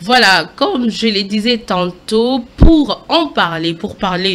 Voilà, comme je le disais tantôt, pour parler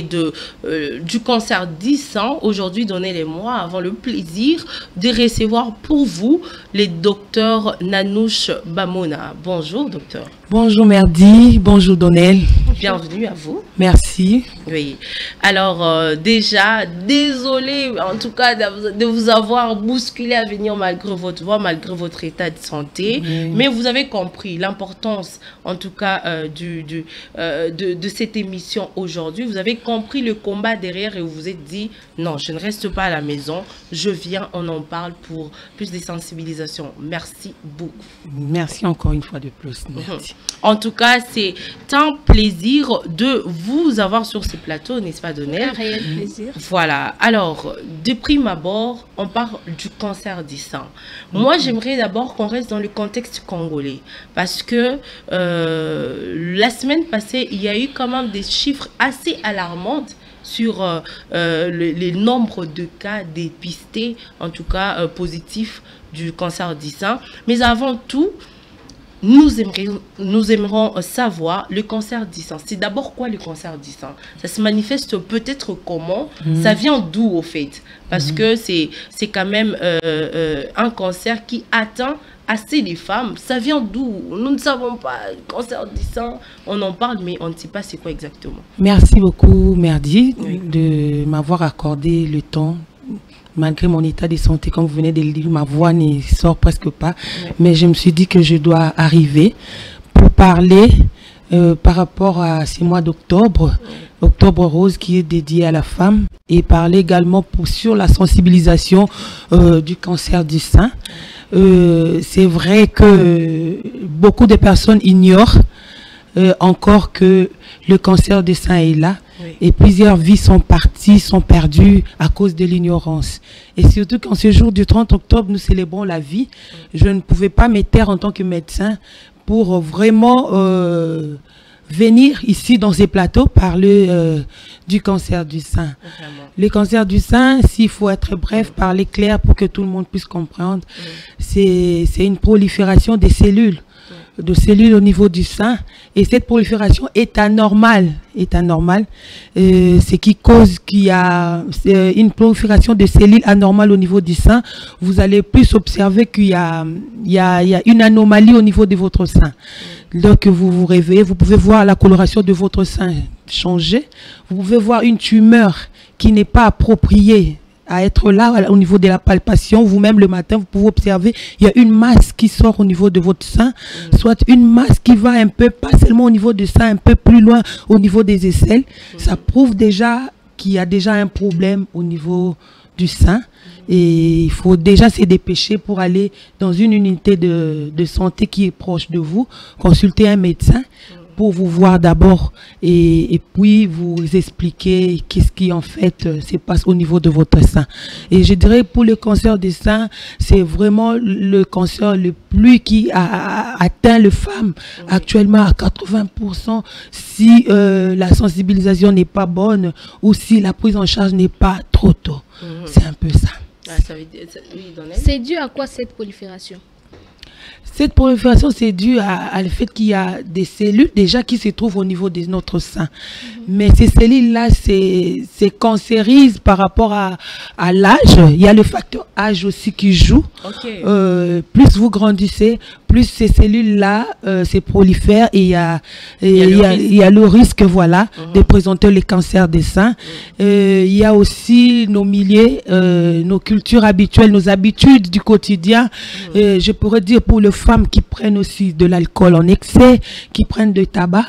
du cancer du sein, aujourd'hui, donnez-les-moi avant le plaisir de recevoir pour vous le docteur Nanouche Bamona. Bonjour, docteur. Bonjour Merdi, bonjour Donnel. Bienvenue à vous. Merci. Oui. Alors, déjà, désolé en tout cas de vous avoir bousculé à venir malgré votre voix, malgré votre état de santé. Oui. Mais vous avez compris l'importance, en tout cas, de cette émission aujourd'hui. Vous avez compris le combat derrière et vous vous êtes dit, non, je ne reste pas à la maison. Je viens, on en parle pour plus de sensibilisation. Merci beaucoup. Merci encore une fois de plus. Merci. En tout cas, c'est un plaisir de vous avoir sur ce plateau, n'est-ce pas, Donnel? Un réel plaisir. Voilà. Alors, de prime abord, on parle du cancer du sein. Moi, j'aimerais d'abord qu'on reste dans le contexte congolais. Parce que la semaine passée, il y a eu quand même des chiffres assez alarmants sur les nombres de cas dépistés, en tout cas positifs du cancer du sein. Mais avant tout, nous aimerons savoir le cancer du sein. C'est d'abord quoi le cancer du sein? Ça se manifeste peut-être comment? Ça vient d'où au fait? Parce que c'est quand même un cancer qui atteint assez les femmes. Ça vient d'où? Nous ne savons pas. Le cancer du sein, on en parle, mais on ne sait pas c'est quoi exactement. Merci beaucoup Merdi de m'avoir accordé le temps. Malgré mon état de santé, comme vous venez de le dire, ma voix ne sort presque pas. Mais je me suis dit que je dois arriver pour parler par rapport à ce mois d'octobre, Octobre Rose qui est dédié à la femme, et parler également sur la sensibilisation du cancer du sein. C'est vrai que beaucoup de personnes ignorent encore que le cancer du sein est là. Et plusieurs vies sont parties, sont perdues à cause de l'ignorance. Et surtout qu'en ce jour du 30 octobre, nous célébrons la vie. Je ne pouvais pas me taire en tant que médecin pour vraiment venir ici dans ces plateaux parler du cancer du sein. Le cancer du sein, s'il faut être bref, parler clair pour que tout le monde puisse comprendre, c'est une prolifération des cellules. Au niveau du sein, et cette prolifération est anormale, ce qui cause qu'il y a une prolifération de cellules anormales au niveau du sein. Vous allez plus observer qu'il y a une anomalie au niveau de votre sein. Lorsque vous vous réveillez, vous pouvez voir la coloration de votre sein changer, vous pouvez voir une tumeur qui n'est pas appropriée à être là au niveau de la palpation. Vous-même le matin, vous pouvez observer, il y a une masse qui sort au niveau de votre sein, soit une masse qui va un peu, pas seulement au niveau du sein, un peu plus loin au niveau des aisselles. Ça prouve déjà qu'il y a déjà un problème au niveau du sein. Et il faut déjà se dépêcher pour aller dans une unité de santé qui est proche de vous, consulter un médecin pour vous voir d'abord et puis vous expliquer qu'est-ce qui en fait se passe au niveau de votre sein. Et je dirais pour le cancer du sein, c'est vraiment le cancer le plus qui a atteint les femmes actuellement à 80% si la sensibilisation n'est pas bonne ou si la prise en charge n'est pas trop tôt. C'est un peu ça. C'est dû à quoi cette prolifération? Cette prolifération, c'est dû à le fait qu'il y a des cellules déjà qui se trouvent au niveau de notre sein. Mais ces cellules-là, c'est cancérise par rapport à l'âge. Il y a le facteur âge aussi qui joue. Plus vous grandissez, plus ces cellules-là se prolifèrent et il y a le risque voilà, de présenter les cancers des seins. Il y a aussi nos milieux, nos cultures habituelles, nos habitudes du quotidien. Je pourrais dire pour les femmes qui prennent aussi de l'alcool en excès, qui prennent du tabac,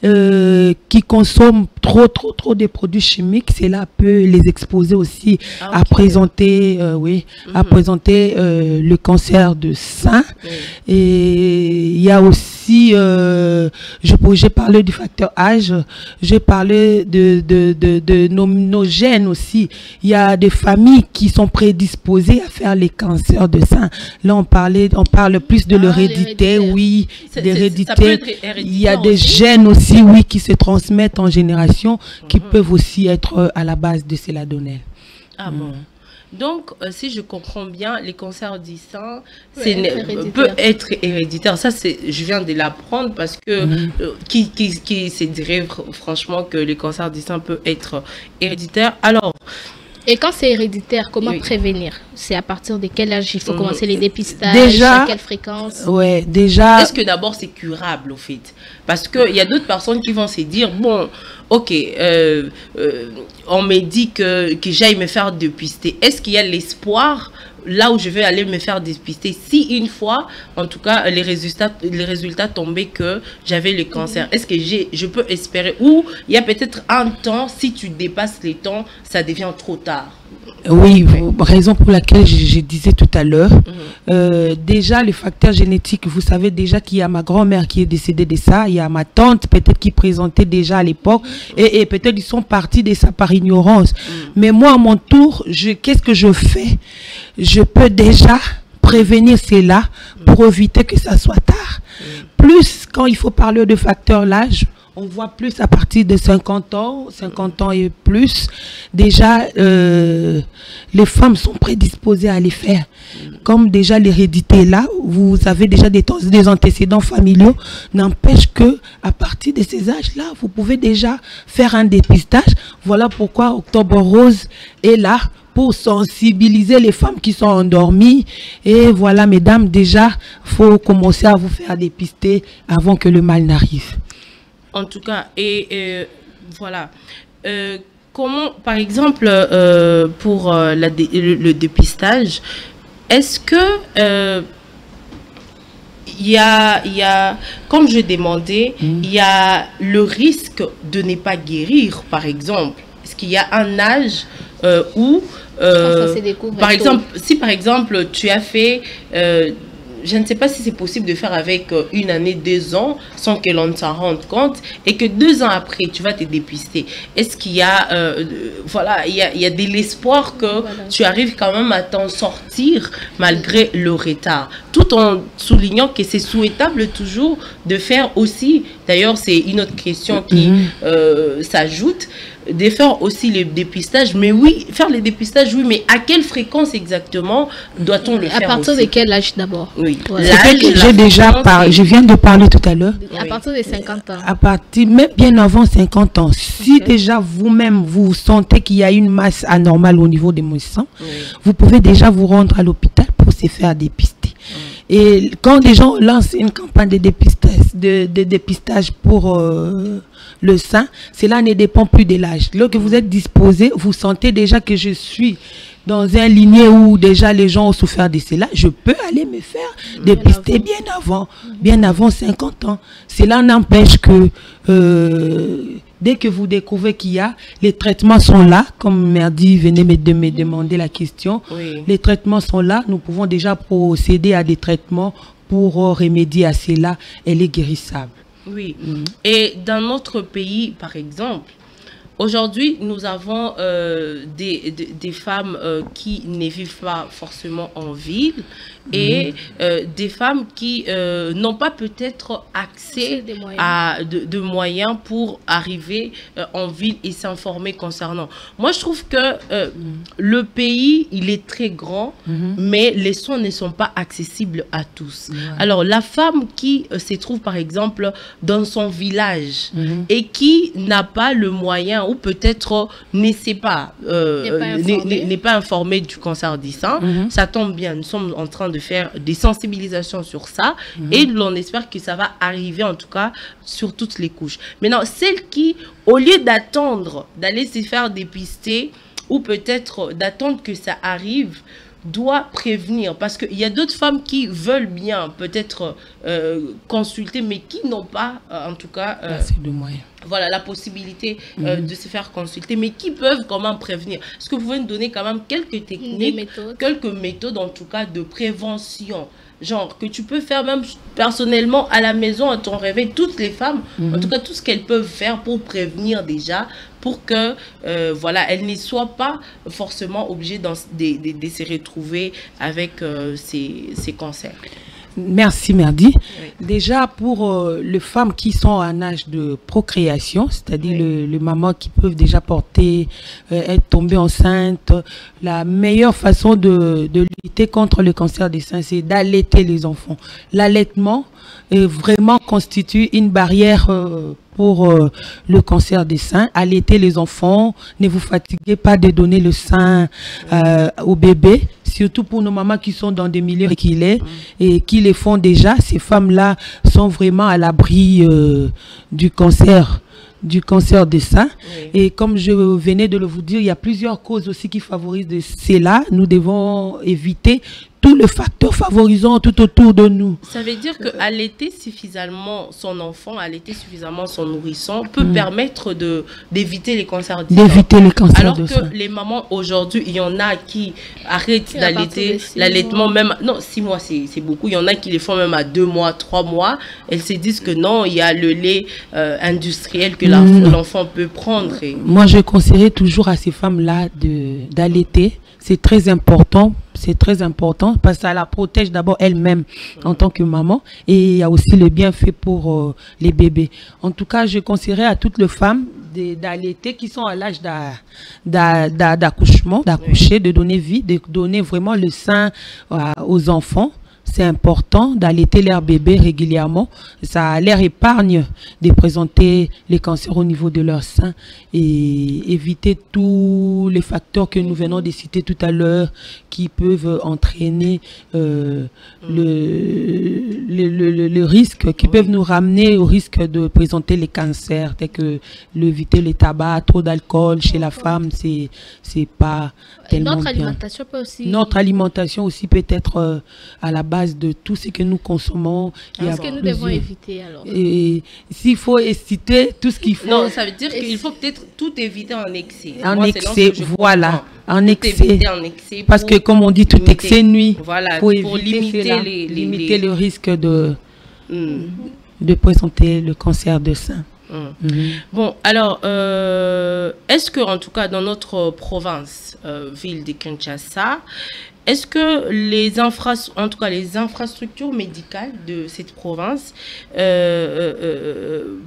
qui consomment trop de produits chimiques, cela peut les exposer aussi à présenter, à présenter le cancer de sein. Et il y a aussi, j'ai parlé du facteur âge, j'ai parlé de nos gènes aussi. Il y a des familles qui sont prédisposées à faire les cancers de sein. Là, on parle plus de l'hérédité, oui, d'hérédité. Il y a des gènes aussi, oui, qui se transmettent en génération, qui peuvent aussi être à la base de cela, Donnel. Ah bon. Donc, si je comprends bien, les cancers du sein peut être héréditaire. Ça, je viens de l'apprendre parce que qui se dirait franchement que les cancers du sein peuvent être héréditaires. Alors, et quand c'est héréditaire, comment prévenir? C'est à partir de quel âge il faut commencer les dépistages? Déjà, à quelle fréquence? Ouais, déjà. Est-ce que d'abord c'est curable au fait? Parce qu'il y a d'autres personnes qui vont se dire, bon, ok, on me dit que j'aille me faire dépister. Est-ce qu'il y a l'espoir là où je vais aller me faire dépister, si une fois, en tout cas, les résultats tombaient que j'avais le cancer? Est-ce que je peux espérer? Ou il y a peut-être un temps, si tu dépasses les temps, ça devient trop tard? Oui, raison pour laquelle je disais tout à l'heure, déjà les facteurs génétiques, vous savez déjà qu'il y a ma grand-mère qui est décédée de ça, il y a ma tante peut-être qui présentait déjà à l'époque, et peut-être ils sont partis de ça par ignorance. Mais moi à mon tour, qu'est-ce que je fais? Je peux déjà prévenir cela pour éviter que ça soit tard. Plus quand il faut parler de facteurs l'âge, on voit plus à partir de 50 ans et plus. Déjà, les femmes sont prédisposées à les faire. Comme déjà l'hérédité est là, vous avez déjà des antécédents familiaux, n'empêche que à partir de ces âges-là, vous pouvez déjà faire un dépistage. Voilà pourquoi Octobre Rose est là, pour sensibiliser les femmes qui sont endormies. Et voilà, mesdames, déjà, faut commencer à vous faire dépister avant que le mal n'arrive. En tout cas, voilà. Comment, par exemple, pour le dépistage, est-ce que il y a, comme je demandais, il y a le risque de ne pas guérir, par exemple? Est-ce qu'il y a un âge où, par exemple, si par exemple tu as fait, je ne sais pas si c'est possible de faire avec 1 année, 2 ans, sans que l'on s'en rende compte, et que 2 ans après, tu vas te dépister. Est-ce qu'il y a, voilà, il y a de l'espoir que tu arrives quand même à t'en sortir malgré le retard, tout en soulignant que c'est souhaitable toujours de faire aussi, d'ailleurs c'est une autre question qui s'ajoute, de faire aussi les dépistages. Mais oui, faire les dépistages, oui, mais à quelle fréquence exactement doit-on le faire? À partir de quel âge d'abord? Oui, je viens de parler tout à l'heure. À partir de 50 ans. À partir, même bien avant 50 ans. Si déjà vous-même, vous sentez qu'il y a une masse anormale au niveau de mon sang, vous pouvez déjà vous rendre à l'hôpital pour se faire dépister. Et quand des gens lancent une campagne de dépistage pour le sein, cela ne dépend plus de l'âge. Lorsque vous êtes disposé, vous sentez déjà que je suis dans un lignée où déjà les gens ont souffert de cela, je peux aller me faire dépister bien avant 50 ans. Cela n'empêche que dès que vous découvrez qu'il y a, les traitements sont là, comme Merdi venait de me demander la question, les traitements sont là, nous pouvons déjà procéder à des traitements pour remédier à cela, elle est guérissable. Oui, et dans notre pays, par exemple, aujourd'hui, nous avons des femmes qui ne vivent pas forcément en ville et des femmes qui n'ont pas peut-être accès à de moyens pour arriver en ville et s'informer concernant. Moi, je trouve que le pays, il est très grand, mais les soins ne sont pas accessibles à tous. Alors, la femme qui se trouve, par exemple, dans son village et qui n'a pas le moyen ou peut-être n'est pas informée du cancer du sein, ça tombe bien, nous sommes en train de faire des sensibilisations sur ça et l'on espère que ça va arriver en tout cas sur toutes les couches. Maintenant, celles qui, au lieu d'attendre d'aller se faire dépister ou peut-être d'attendre que ça arrive, doit prévenir, parce qu'il y a d'autres femmes qui veulent bien peut-être consulter mais qui n'ont pas en tout cas de moyens. Voilà, la possibilité de se faire consulter, mais qui peuvent comment prévenir. Est-ce que vous pouvez nous donner quand même quelques techniques, quelques méthodes en tout cas de prévention, genre que tu peux faire même personnellement à la maison, à ton réveil, toutes les femmes, en tout cas tout ce qu'elles peuvent faire pour prévenir déjà, pour que voilà, elles ne soient pas forcément obligées de se retrouver avec ces cancers. Merci Merdi. Oui. Déjà pour les femmes qui sont en âge de procréation, c'est-à-dire les mamans qui peuvent déjà porter, être tombées enceintes, la meilleure façon de lutter contre le cancer des seins, c'est d'allaiter les enfants. L'allaitement vraiment constitue une barrière pour le cancer des seins. Allaitez les enfants, ne vous fatiguez pas de donner le sein au bébé, surtout pour nos mamans qui sont dans des milieux reculés et qui les font déjà. Ces femmes-là sont vraiment à l'abri du cancer des seins. Oui. Et comme je venais de vous dire, il y a plusieurs causes aussi qui favorisent cela. Nous devons éviter tous les facteurs favorisants tout autour de nous. Ça veut dire que allaiter suffisamment son enfant, allaiter suffisamment son nourrisson peut permettre d'éviter les cancers du sein. D'éviter les cancers Alors du que sein. les mamans aujourd'hui, il y en a qui arrêtent d'allaiter, l'allaitement même, non 6 mois c'est beaucoup, il y en a qui les font même à 2 mois, 3 mois. Elles se disent que non, il y a le lait industriel que l'enfant peut prendre. Moi je conseillerais toujours à ces femmes-là d'allaiter. C'est très important. C'est très important parce que ça la protège d'abord elle-même en tant que maman et il y a aussi le bienfait pour les bébés. En tout cas, je conseillerais à toutes les femmes d'allaiter qui sont à l'âge d'accouchement, d'accoucher, de donner vie, de donner vraiment le sein aux enfants. C'est important d'allaiter leur bébé régulièrement. Ça leur épargne de présenter les cancers au niveau de leur sein et éviter tous les facteurs que nous venons de citer tout à l'heure qui peuvent entraîner le risque, qui peuvent nous ramener au risque de présenter les cancers, tels que éviter le tabac, trop d'alcool chez la femme, c'est pas tellement Notre bien. alimentation peut aussi... Notre alimentation aussi peut être à la base de tout ce que nous consommons. Qu'est-ce que nous devons éviter alors? Et s'il faut citer tout ce qu'il faut... Non, ça veut dire qu'il faut peut-être tout éviter en excès. En excès, voilà. En excès. Parce que comme on dit, tout excès nuit. Voilà, pour limiter le risque de présenter le cancer de sein. Bon, alors, est-ce que, en tout cas, dans notre province, ville de Kinshasa, est-ce que les infrastructures médicales de cette province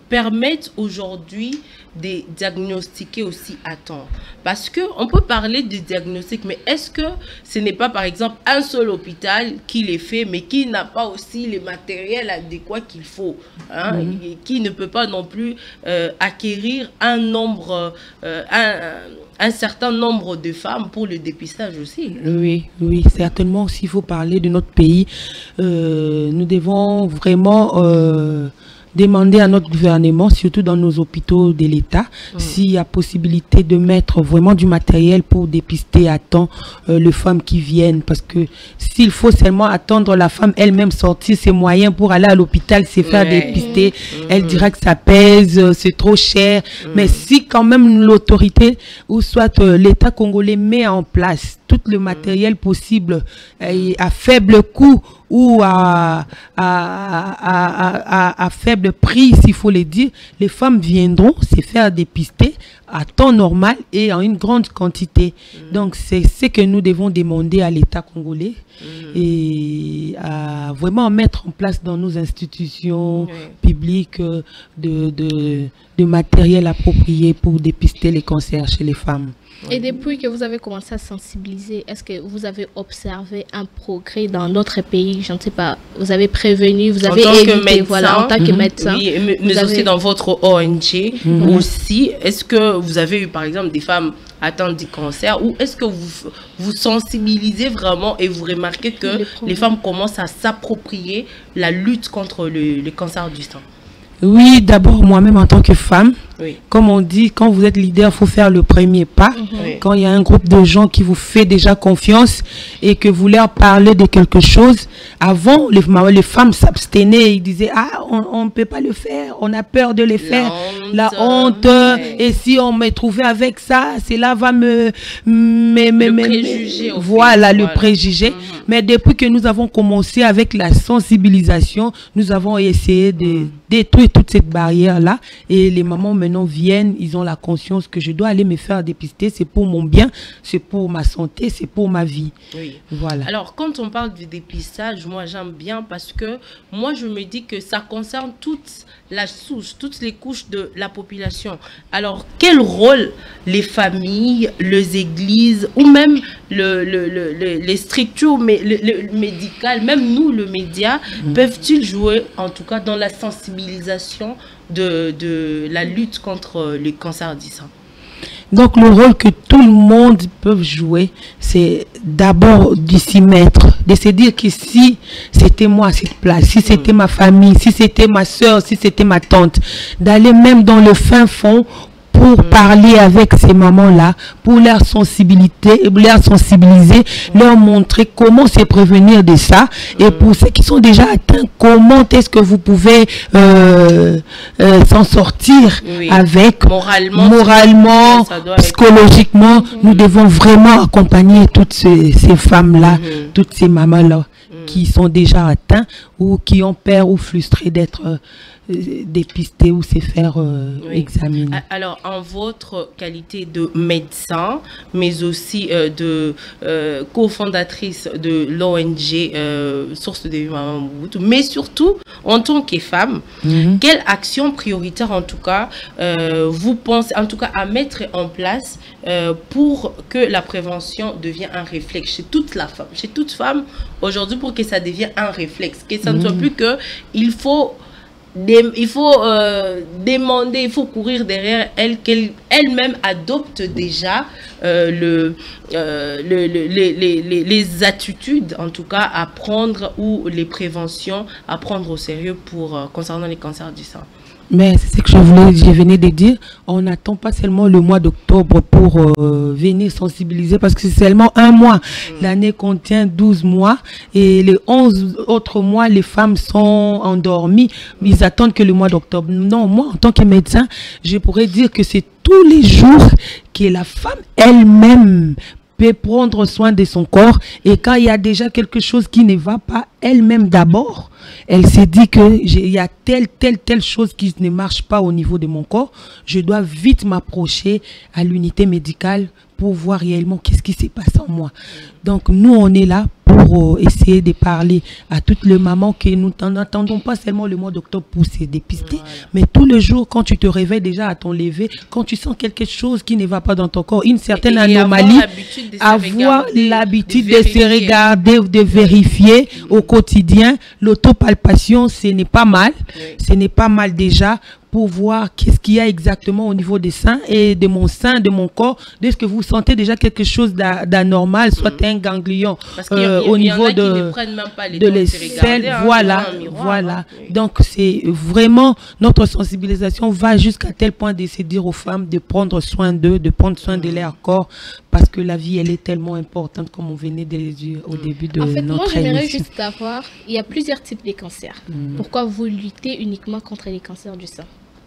permettent aujourd'hui de diagnostiquer aussi à temps? Parce qu'on peut parler de diagnostic, mais est-ce que ce n'est pas par exemple un seul hôpital qui les fait, mais qui n'a pas aussi les matériels adéquats qu'il faut, hein, et qui ne peut pas non plus acquérir un certain nombre de femmes pour le dépistage aussi? Oui, certainement. S'il faut parler de notre pays, nous devons vraiment demander à notre gouvernement, surtout dans nos hôpitaux de l'État, s'il y a possibilité de mettre vraiment du matériel pour dépister à temps les femmes qui viennent. Parce que s'il faut seulement attendre la femme elle-même sortir ses moyens pour aller à l'hôpital, se faire dépister, elle dira que ça pèse, c'est trop cher. Mais si quand même l'autorité ou soit l'État congolais met en place tout le matériel possible à faible coût ou à faible prix, s'il faut le dire, les femmes viendront se faire dépister à temps normal et en une grande quantité. Donc c'est ce que nous devons demander à l'État congolais et à vraiment mettre en place dans nos institutions publiques de matériel approprié pour dépister les cancers chez les femmes. Et depuis que vous avez commencé à sensibiliser, est-ce que vous avez observé un progrès dans notre pays? Je ne sais pas, vous avez prévenu, vous avez évité, voilà, en tant que médecin. Oui, mais aussi dans votre ONG aussi. Est-ce que vous avez eu par exemple des femmes atteintes du cancer, ou est-ce que vous sensibilisez vraiment et vous remarquez que les femmes commencent à s'approprier la lutte contre le cancer du sein? Oui, d'abord moi-même en tant que femme, comme on dit, quand vous êtes leader, il faut faire le premier pas. Quand il y a un groupe de gens qui vous fait déjà confiance et que vous leur parlez de quelque chose, avant, les femmes s'abstenaient, ils disaient, ah, on ne peut pas le faire, on a peur de le faire, la honte, et si on me trouvait avec ça, cela va le préjugé. Mais depuis que nous avons commencé avec la sensibilisation, nous avons essayé de détruire toute cette barrière-là, et les mamans maintenant viennent, ils ont la conscience que je dois aller me faire dépister, c'est pour mon bien, c'est pour ma santé, c'est pour ma vie. Oui. Voilà. Alors, quand on parle du dépistage, moi j'aime bien parce que moi je me dis que ça concerne toute la souche, toutes les couches de la population. Alors, quel rôle les familles, les églises ou même les structures médicales, même nous, le média, peuvent-ils jouer, en tout cas, dans la sensibilisation de la lutte contre le cancer du sein? Donc le rôle que tout le monde peut jouer, c'est d'abord de s'y mettre, de se dire que si c'était moi à cette place, si c'était ma famille, si c'était ma soeur, si c'était ma tante, d'aller même dans le fin fond pour parler avec ces mamans-là, pour leur sensibiliser, leur montrer comment se prévenir de ça. Et pour ceux qui sont déjà atteints, comment est-ce que vous pouvez s'en sortir avec, moralement, psychologiquement. Nous devons vraiment accompagner toutes ces femmes-là, toutes ces mamans-là qui sont déjà atteints ou qui ont peur ou frustrés d'être dépister ou se faire examiner. Alors, en votre qualité de médecin, mais aussi de cofondatrice de l'ONG Source de Vie Maman Mobutu, mais surtout en tant que femme, quelle action prioritaire en tout cas vous pensez en tout cas à mettre en place pour que la prévention devienne un réflexe chez toute la femme, chez toute femme aujourd'hui, pour que ça devienne un réflexe, que ça ne soit plus que il faut demander, il faut courir derrière elle, qu'elle-même adopte déjà les attitudes, en tout cas, à prendre, ou les préventions à prendre au sérieux pour concernant les cancers du sein. Mais c'est ce que je venais de dire. On n'attend pas seulement le mois d'octobre pour venir sensibiliser, parce que c'est seulement un mois. L'année contient 12 mois et les 11 autres mois, les femmes sont endormies. Ils attendent que le mois d'octobre. Non, moi, en tant que médecin, je pourrais dire que c'est tous les jours que la femme elle-même peut prendre soin de son corps, et quand il y a déjà quelque chose qui ne va pas, elle-même d'abord, elle s'est dit que il y a telle chose qui ne marche pas au niveau de mon corps, je dois vite m'approcher à l'unité médicale pour voir réellement qu'est-ce qui se passe en moi. Donc nous, on est là pour essayer de parler à toutes les mamans que nous n'attendons pas seulement le mois d'octobre pour se dépister, mais tous les jours, quand tu te réveilles déjà à ton lever, quand tu sens quelque chose qui ne va pas dans ton corps, une certaine anomalie, avoir l'habitude de se regarder, de vérifier au quotidien. L'autopalpation, ce n'est pas mal, ce n'est pas mal déjà, pour voir qu'est-ce qu'il y a exactement au niveau des seins et de mon sein, de mon corps. Est-ce que vous sentez déjà quelque chose d'anormal, soit un ganglion au niveau de l'aisselle, voilà. Donc c'est vraiment, notre sensibilisation va jusqu'à tel point de se dire aux femmes de prendre soin d'eux, de prendre soin de leur corps, parce que la vie, elle est tellement importante, comme on venait de le dire au début de notre émission. Moi, j'aimerais juste savoir, il y a plusieurs types de cancers. Pourquoi vous luttez uniquement contre les cancers du sein?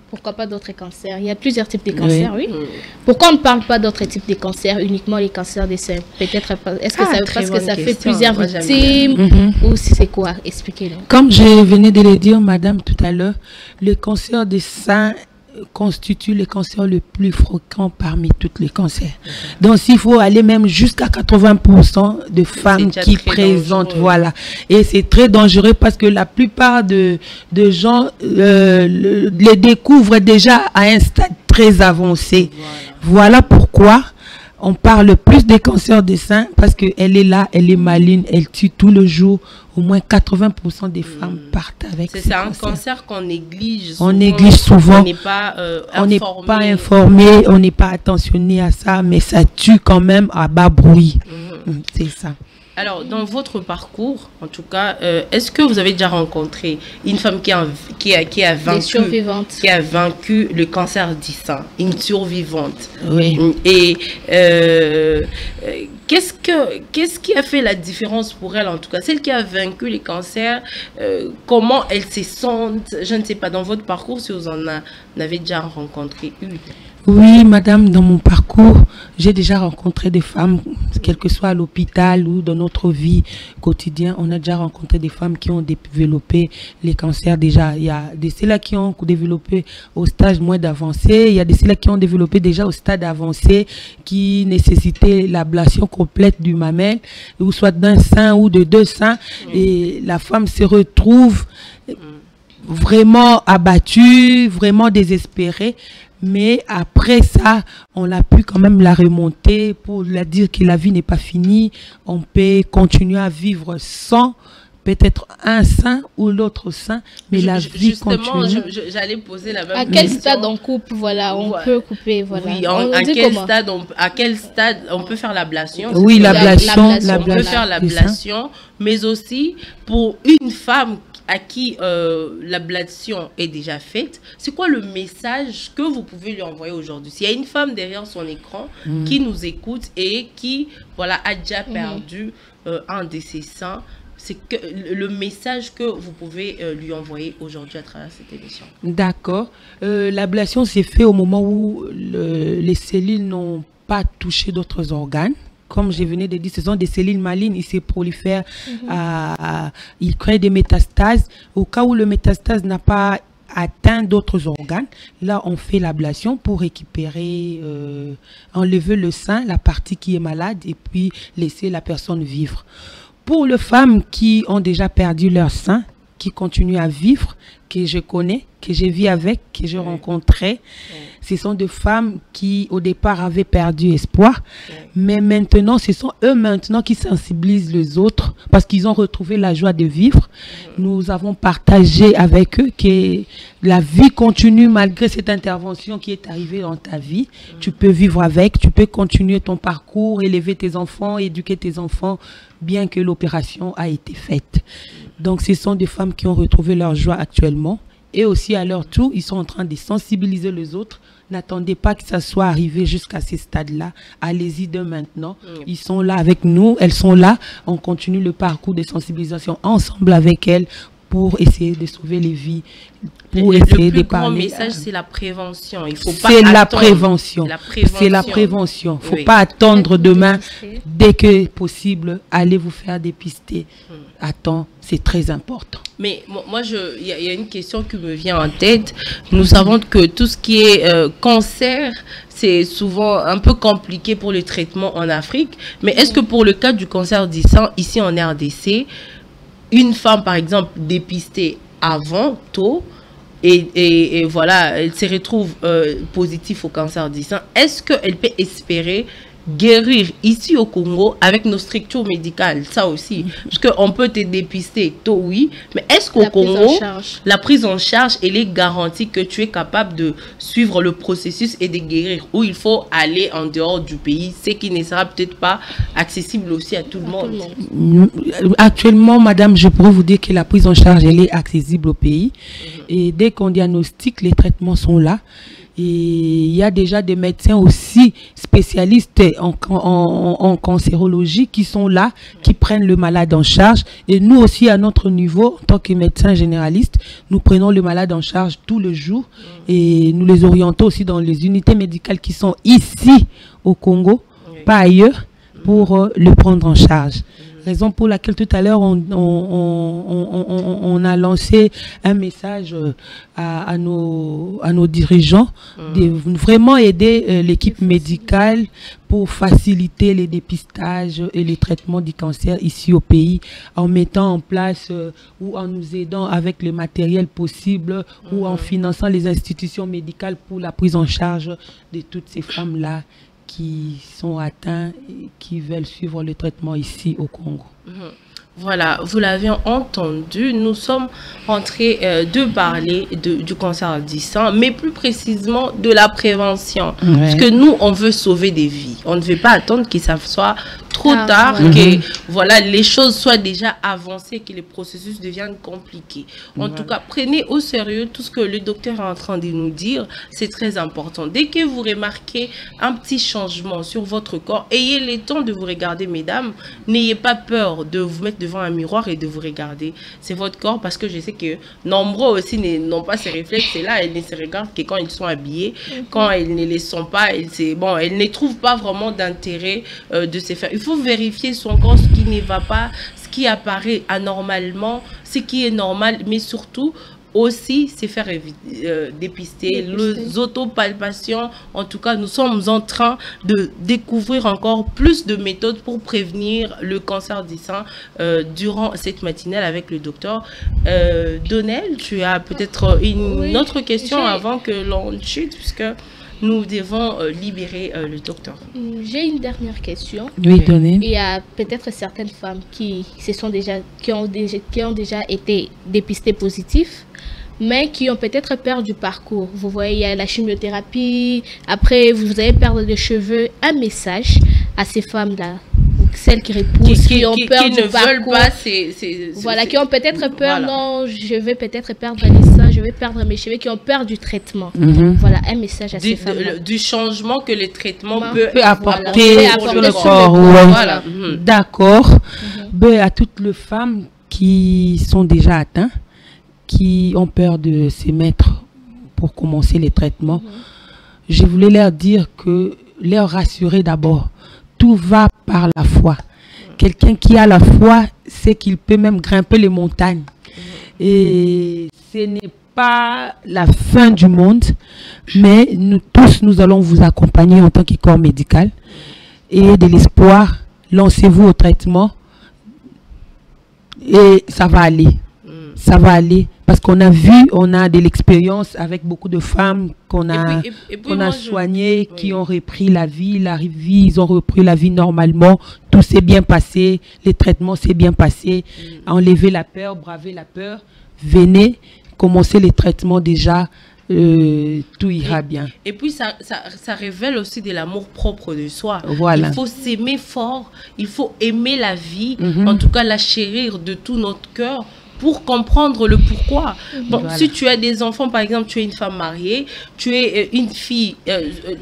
Pourquoi pas d'autres cancers? Il y a plusieurs types de cancers, oui. Pourquoi on ne parle pas d'autres types de cancers, uniquement les cancers des seins? Peut-être, est-ce que parce que ça fait plusieurs victimes ou si c'est quoi? Expliquez-le. Comme je venais de le dire, madame, tout à l'heure, le cancer des seins constitue le cancer le plus fréquent parmi tous les cancers. Donc, s'il faut aller même jusqu'à 80% de femmes qui présentent, voilà. Et c'est très dangereux parce que la plupart de gens les découvrent déjà à un stade très avancé. Voilà pourquoi on parle plus des cancers des seins, parce qu'elle est là, elle est maligne, elle tue tout le jour. Au moins 80% des femmes partent avec ce cancer. C'est un cancer qu'on néglige souvent. On néglige souvent. On n'est pas informé, on n'est pas attentionné à ça, mais ça tue quand même à bas bruit. C'est ça. Alors, dans votre parcours, en tout cas, est-ce que vous avez déjà rencontré une femme qui a vaincu le cancer du sein, une survivante? Oui. Et qu'est-ce qui a fait la différence pour elle, en tout cas, celle qui a vaincu le cancer, comment elle se sent? Je ne sais pas, dans votre parcours, si vous en avez déjà rencontré une. Oui, madame, dans mon parcours, j'ai déjà rencontré des femmes, quel que soit à l'hôpital ou dans notre vie quotidienne, on a déjà rencontré des femmes qui ont développé les cancers déjà. Il y a des celles qui ont développé au stade moins avancé, il y a des celles qui ont développé déjà au stade avancé, qui nécessitaient l'ablation complète du mamelle, ou soit d'un sein ou de deux seins, et la femme se retrouve vraiment abattue, vraiment désespérée. Mais après ça, on a pu quand même la remonter pour la dire que la vie n'est pas finie. On peut continuer à vivre sans peut-être un sein ou l'autre sein, mais la vie continue. Justement, j'allais poser la même question. À quel stade on coupe, voilà, on peut couper, voilà. Oui, à quel stade on peut faire l'ablation? Oui, l'ablation. On peut faire l'ablation, mais aussi pour une femme à qui l'ablation est déjà faite, c'est quoi le message que vous pouvez lui envoyer aujourd'hui? S'il y a une femme derrière son écran qui nous écoute et qui voilà, a déjà perdu un de ses seins, c'est que le message que vous pouvez lui envoyer aujourd'hui à travers cette émission. D'accord. L'ablation s'est faite au moment où les cellules n'ont pas touché d'autres organes. Comme je venais de dire, ce sont des cellules malignes, ils se prolifèrent, ils créent des métastases. Au cas où le métastase n'a pas atteint d'autres organes, là on fait l'ablation pour récupérer, enlever le sein, la partie qui est malade, et puis laisser la personne vivre. Pour les femmes qui ont déjà perdu leur sein, qui continuent à vivre, que je connais, que je vis avec, que je rencontrais, ce sont des femmes qui au départ avaient perdu espoir, mais maintenant ce sont eux maintenant qui sensibilisent les autres parce qu'ils ont retrouvé la joie de vivre. Nous avons partagé avec eux que la vie continue malgré cette intervention qui est arrivée dans ta vie. Tu peux vivre avec, tu peux continuer ton parcours, élever tes enfants, éduquer tes enfants, bien que l'opération a été faite. Donc ce sont des femmes qui ont retrouvé leur joie actuellement. Et aussi à leur tour, ils sont en train de sensibiliser les autres. N'attendez pas que ça soit arrivé jusqu'à ces stades-là. Allez-y de maintenant. Ils sont là avec nous, elles sont là. On continue le parcours de sensibilisation ensemble avec elles pour essayer de sauver les vies. Pour essayer de parler. Le plus grand message, c'est la prévention. Il faut pas attendre. La prévention. C'est la prévention. Il ne faut pas attendre demain. Dès que possible, allez vous faire dépister. Attends, c'est très important. Mais moi, il y a une question qui me vient en tête. Nous savons que tout ce qui est cancer, c'est souvent un peu compliqué pour le traitement en Afrique. Mais est-ce que pour le cas du cancer du sein, ici en RDC, une femme, par exemple, dépistée avant, tôt, et voilà, elle se retrouve positive au cancer du sein, est-ce qu'elle peut espérer guérir ici au Congo avec nos structures médicales? Ça aussi, parce qu'on peut te dépister tôt, oui, mais est-ce qu'au Congo, la prise en charge, elle est garantie que tu es capable de suivre le processus et de guérir, ou il faut aller en dehors du pays, ce qui ne sera peut-être pas accessible aussi à tout le monde? Actuellement, madame, je pourrais vous dire que la prise en charge, elle est accessible au pays, et dès qu'on diagnostique, les traitements sont là. Et il y a déjà des médecins aussi spécialistes en cancérologie qui sont là, qui prennent le malade en charge. Et nous aussi, à notre niveau, en tant que médecins généralistes, nous prenons le malade en charge tous les jours. Et nous les orientons aussi dans les unités médicales qui sont ici au Congo, pas ailleurs, pour le prendre en charge. Raison pour laquelle tout à l'heure on a lancé un message à nos dirigeants de vraiment aider l'équipe médicale pour faciliter les dépistages et les traitements du cancer ici au pays, en mettant en place ou en nous aidant avec le matériel possible ou en finançant les institutions médicales pour la prise en charge de toutes ces femmes-là qui sont atteints et qui veulent suivre le traitement ici au Congo. Voilà, vous l'avez entendu, nous sommes en train de parler du cancer du sein, mais plus précisément de la prévention. Parce que nous, on veut sauver des vies. On ne veut pas attendre que ça soit trop tard, que voilà, les choses soient déjà avancées, que les processus deviennent compliqués. En tout cas, prenez au sérieux tout ce que le docteur est en train de nous dire, c'est très important. Dès que vous remarquez un petit changement sur votre corps, ayez le temps de vous regarder, mesdames. N'ayez pas peur de vous mettre devant un miroir et de vous regarder. C'est votre corps, parce que je sais que nombreux aussi n'ont pas ces réflexes-là. Elles ne se regardent que quand ils sont habillés, quand elles ne les sont pas, elles ne trouvent pas vraiment d'intérêt de se faire. Il faut vérifier son corps, ce qui ne va pas, ce qui apparaît anormalement, ce qui est normal, mais surtout aussi c'est faire dépister les autopalpations. En tout cas, nous sommes en train de découvrir encore plus de méthodes pour prévenir le cancer du sein durant cette matinale avec le docteur. Donnel, tu as peut-être une autre question avant que l'on chute, puisque nous devons libérer le docteur. J'ai une dernière question. Oui, Donnel. Il y a peut-être certaines femmes qui ont déjà été dépistées positives, mais qui ont peut-être perdu du parcours. Vous voyez, il y a la chimiothérapie, après vous allez perdre des cheveux. Un message à ces femmes-là, celles qui repoussent, qui ont peur du parcours, voilà, qui ont peut-être peur, non, je vais peut-être perdre les seins, je vais perdre mes cheveux, qui ont peur du traitement. Voilà, un message à ces femmes-là. Du changement que le traitement peut apporter sur le corps. Voilà. D'accord. À toutes les femmes qui sont déjà atteintes, qui ont peur de se mettre pour commencer les traitements, je voulais leur dire que, leur rassurer d'abord, tout va par la foi. Quelqu'un qui a la foi, c'est qu'il peut même grimper les montagnes. Et ce n'est pas la fin du monde, mais nous tous, nous allons vous accompagner en tant que corps médical. Et de l'espoir, lancez-vous au traitement et ça va aller. Ça va aller. Parce qu'on a vu, on a de l'expérience avec beaucoup de femmes qu'on a, soignées, qui ont repris la vie, ils ont repris la vie normalement. Tout s'est bien passé, les traitements s'est bien passé. Enlever la peur, braver la peur. Venez, commencer les traitements déjà, tout ira bien. Et puis ça révèle aussi de l'amour propre de soi. Voilà. Il faut s'aimer fort, il faut aimer la vie, en tout cas la chérir de tout notre cœur, pour comprendre le pourquoi. Bon, si tu as des enfants, par exemple, tu es une femme mariée, tu es une fille,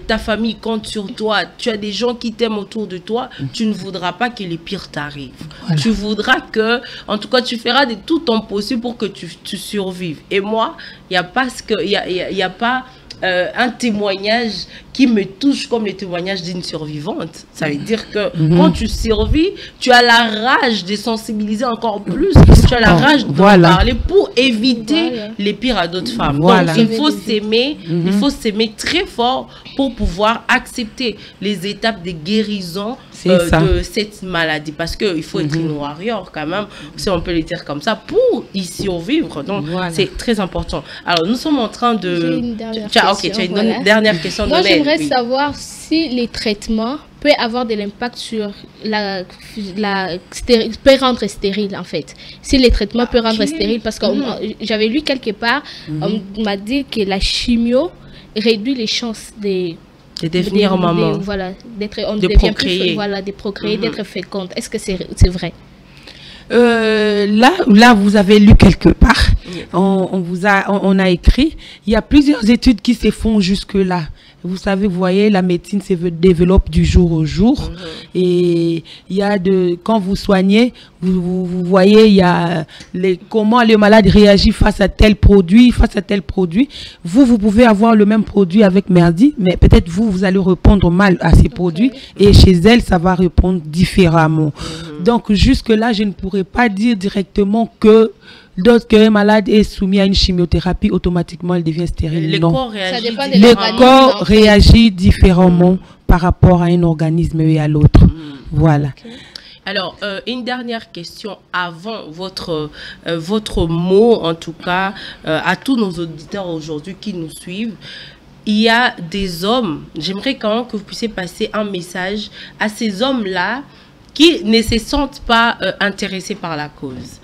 ta famille compte sur toi, tu as des gens qui t'aiment autour de toi, tu ne voudras pas que le pire t'arrive. Voilà. Tu voudras que, en tout cas, tu feras de tout ton possible pour que tu survives. Et moi, il n'y a pas un témoignage qui me touche comme le témoignage d'une survivante. Ça veut dire que quand tu survis, tu as la rage de sensibiliser encore plus, tu as la rage de parler pour éviter les pires à d'autres femmes. Donc il faut s'aimer, il faut s'aimer très fort pour pouvoir accepter les étapes de guérison de cette maladie, parce qu'il faut être une warrior quand même, si on peut le dire comme ça, pour y survivre. Donc c'est très important. Alors nous sommes en train de... J'ai une dernière question. Tu as une dernière question. Moi j'aimerais savoir si les traitements peuvent avoir de l'impact sur peut rendre stérile en fait. Si les traitements peuvent rendre stérile, parce que j'avais lu quelque part, on m'a dit que la chimio réduit les chances de devenir maman, de procréer, d'être féconde. Est-ce que c'est vrai? Là, vous avez lu quelque part, on a écrit, il y a plusieurs études qui se font jusque-là. Vous savez, vous voyez, la médecine se développe du jour au jour. Et il y a quand vous soignez, vous voyez, il y a comment le malade réagit face à tel produit, Vous pouvez avoir le même produit avec Merdi, mais peut-être vous allez répondre mal à ces produits. Et chez elle, ça va répondre différemment. Donc, jusque-là, je ne pourrais pas dire directement que lorsqu'un malade est soumis à une chimiothérapie, automatiquement, il devient stérile. Le corps réagit différemment par rapport à un organisme et à l'autre. Voilà. Alors, une dernière question avant votre mot, en tout cas, à tous nos auditeurs aujourd'hui qui nous suivent. Il y a des hommes, j'aimerais quand même que vous puissiez passer un message à ces hommes-là qui ne se sentent pas intéressés par la cause.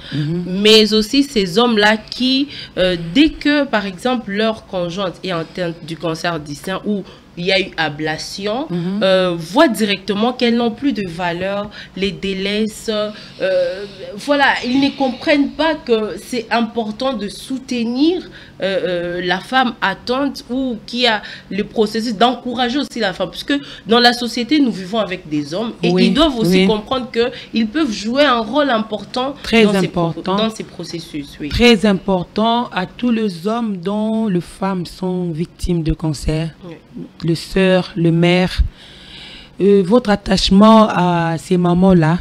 Mais aussi ces hommes-là qui, dès que, par exemple, leur conjointe est atteinte du cancer du sein ou il y a eu ablation, voient directement qu'elles n'ont plus de valeur, les délaissent. Voilà, ils ne comprennent pas que c'est important de soutenir la femme atteinte ou qui a le processus, d'encourager aussi la femme. Puisque dans la société, nous vivons avec des hommes et ils doivent aussi comprendre qu'ils peuvent jouer un rôle important, dans ces processus. Oui. Très important à tous les hommes dont les femmes sont victimes de cancer, le sœur, le mère. Votre attachement à ces mamans-là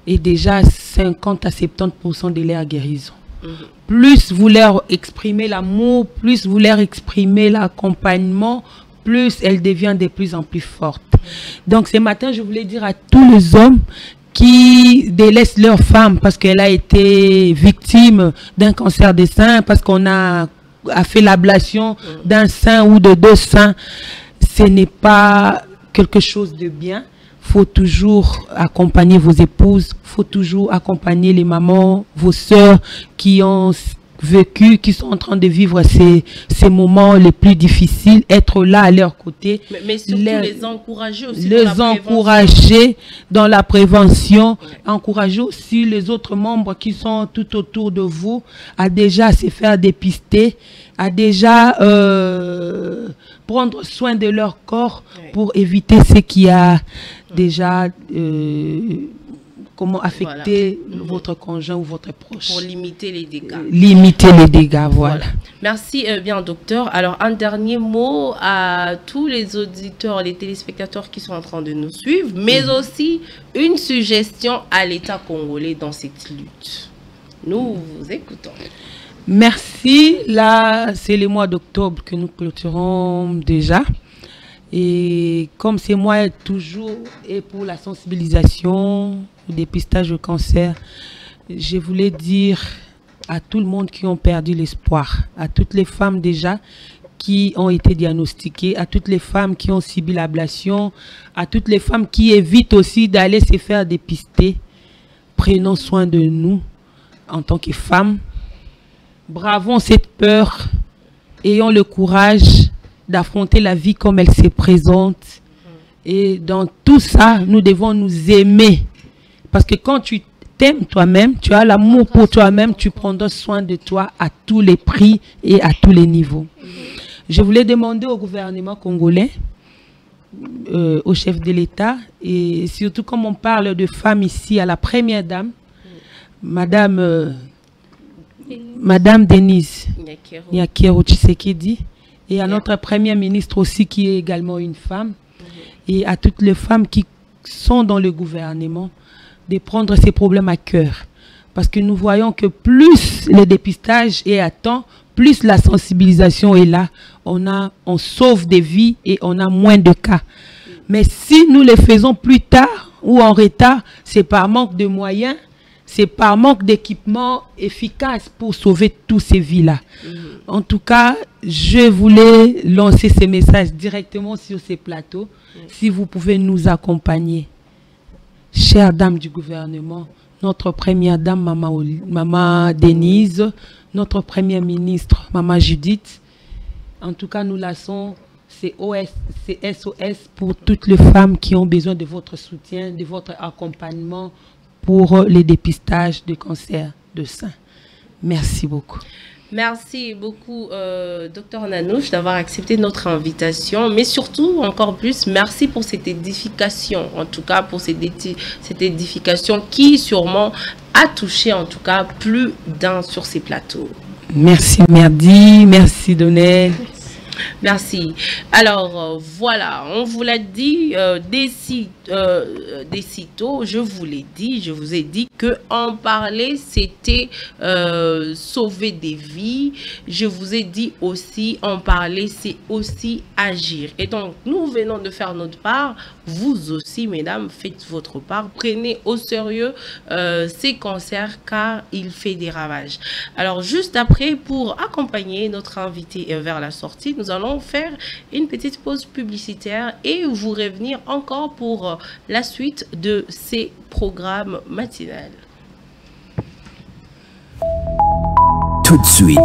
est déjà 50 à 70% de leur guérison. Plus vous leur exprimez l'amour, plus vous leur exprimez l'accompagnement, plus elles deviennent de plus en plus fortes. Donc ce matin, je voulais dire à tous les hommes qui délaissent leur femme parce qu'elle a été victime d'un cancer des seins, parce qu'on a fait l'ablation d'un sein ou de 2 seins, ce n'est pas quelque chose de bien. Il faut toujours accompagner vos épouses, il faut toujours accompagner les mamans, vos sœurs qui ont vécu, qui sont en train de vivre ces moments les plus difficiles, être là à leur côté. Mais surtout les encourager aussi dans la prévention, encourager aussi les autres membres qui sont tout autour de vous à déjà se faire dépister, à déjà prendre soin de leur corps pour éviter ce qui a déjà comment affecter votre conjoint ou votre proche. Pour limiter les dégâts. Limiter les dégâts, voilà. Merci bien, docteur. Alors, un dernier mot à tous les auditeurs, les téléspectateurs qui sont en train de nous suivre, mais aussi une suggestion à l'État congolais dans cette lutte. Nous vous écoutons. Merci. Là, c'est le mois d'octobre que nous clôturons déjà. Et comme c'est moi toujours et pour la sensibilisation, le dépistage du cancer, je voulais dire à tout le monde qui ont perdu l'espoir, à toutes les femmes déjà qui ont été diagnostiquées, à toutes les femmes qui ont subi l'ablation, à toutes les femmes qui évitent aussi d'aller se faire dépister. Prenons soin de nous en tant que femmes. Bravons cette peur, ayons le courage d'affronter la vie comme elle se présente. Et dans tout ça, nous devons nous aimer. Parce que quand tu t'aimes toi-même, tu as l'amour pour toi-même, tu prendras soin de toi à tous les prix et à tous les niveaux. Je voulais demander au gouvernement congolais, au chef de l'État, et surtout comme on parle de femmes ici, à la première dame, Madame Denise Nyakero Tshisekedi, et à notre première ministre aussi qui est également une femme, et à toutes les femmes qui sont dans le gouvernement, de prendre ces problèmes à cœur. Parce que nous voyons que plus le dépistage est à temps, plus la sensibilisation est là, on sauve des vies et on a moins de cas. Mais si nous les faisons plus tard ou en retard, c'est par manque de moyens, c'est par manque d'équipement efficace pour sauver tous ces vies-là. En tout cas, je voulais lancer ces messages directement sur ces plateaux. Si vous pouvez nous accompagner, chère dame du gouvernement, notre première dame, Maman Denise, notre première ministre, Maman Judith. En tout cas, nous laissons ces SOS pour toutes les femmes qui ont besoin de votre soutien, de votre accompagnement pour les dépistages de cancer de sein. Merci beaucoup. Merci beaucoup, Dr Nanouche, d'avoir accepté notre invitation. Mais surtout, encore plus, merci pour cette édification. En tout cas, pour cette édification qui, sûrement, a touché, en tout cas, plus d'un sur ces plateaux. Merci, Merdi. Merci, Donnel. Merci. Alors, voilà, on vous l'a dit, des sitôt, je vous l'ai dit, je vous ai dit que en parler, c'était sauver des vies. Je vous ai dit aussi, en parler, c'est aussi agir. Et donc, nous venons de faire notre part. Vous aussi, mesdames, faites votre part. Prenez au sérieux ces cancers car il fait des ravages. Alors, juste après, pour accompagner notre invité vers la sortie, nous allons faire une petite pause publicitaire et vous revenir encore pour la suite de ces programmes matinales. Tout de suite,